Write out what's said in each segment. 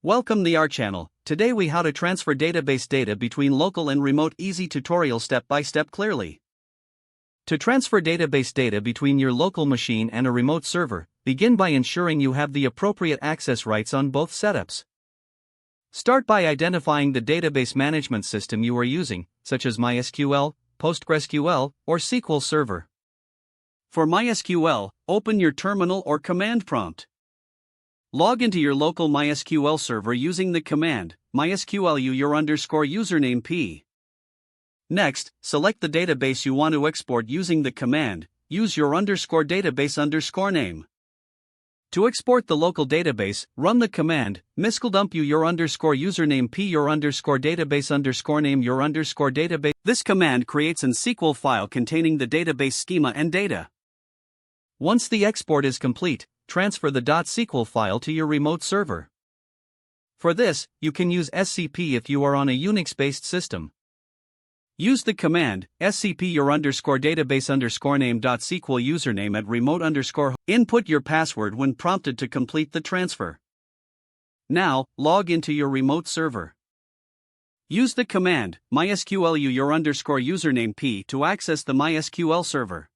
Welcome to our channel. Today we how to transfer database data between local and remote. Easy tutorial step by step clearly. To transfer database data between your local machine and a remote server, begin by ensuring you have the appropriate access rights on both setups. Start by identifying the database management system you are using, such as MySQL, PostgreSQL, or SQL Server. For MySQL, open your terminal or command prompt. Log into your local MySQL server using the command mysqlu_username p. Next, select the database you want to export using the command use your _database_name. To export the local database, run the command mysqldump_username p your_database_name database. This command creates an SQL file containing the database schema and data. Once the export is complete, transfer the .SQL file to your remote server. For this, you can use SCP if you are on a Unix-based system. Use the command scp your_database_name.sql username at remote_. Input your password when prompted to complete the transfer. Now, log into your remote server. Use the command mysqlu your_username p to access the MySQL server.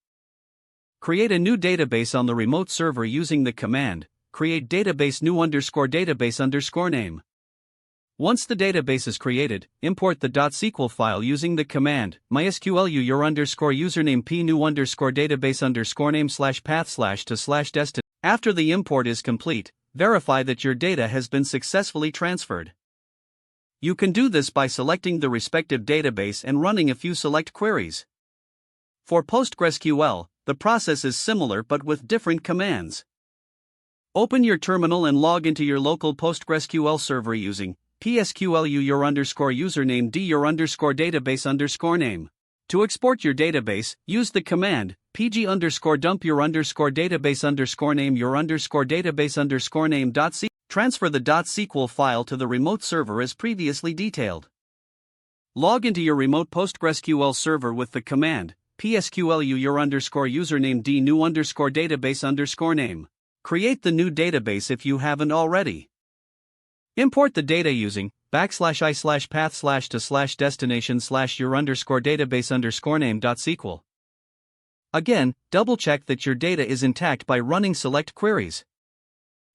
Create a new database on the remote server using the command create database new_database_name. Once the database is created, import the .SQL file using the command mysqlu your_username p new_database_name/path/to/destination. After the import is complete, verify that your data has been successfully transferred. You can do this by selecting the respective database and running a few select queries. For PostgreSQL, the process is similar but with different commands. Open your terminal and log into your local PostgreSQL server using psqlu your_username d your_database_name. To export your database, use the command pg_dump your_database_name your_database_name.c. Transfer the .SQL file to the remote server as previously detailed. Log into your remote PostgreSQL server with the command psqlu your_username d new_database_name. Create the new database if you haven't already. Import the data using /i/path/to/destination/ your_database_name.sql. Again, double check that your data is intact by running select queries.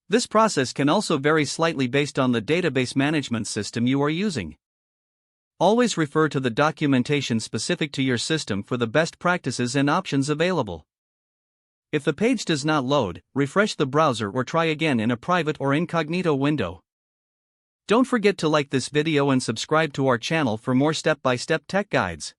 This process can also vary slightly based on the database management system you are using. Always refer to the documentation specific to your system for the best practices and options available. If the page does not load, refresh the browser or try again in a private or incognito window. Don't forget to like this video and subscribe to our channel for more step-by-step tech guides.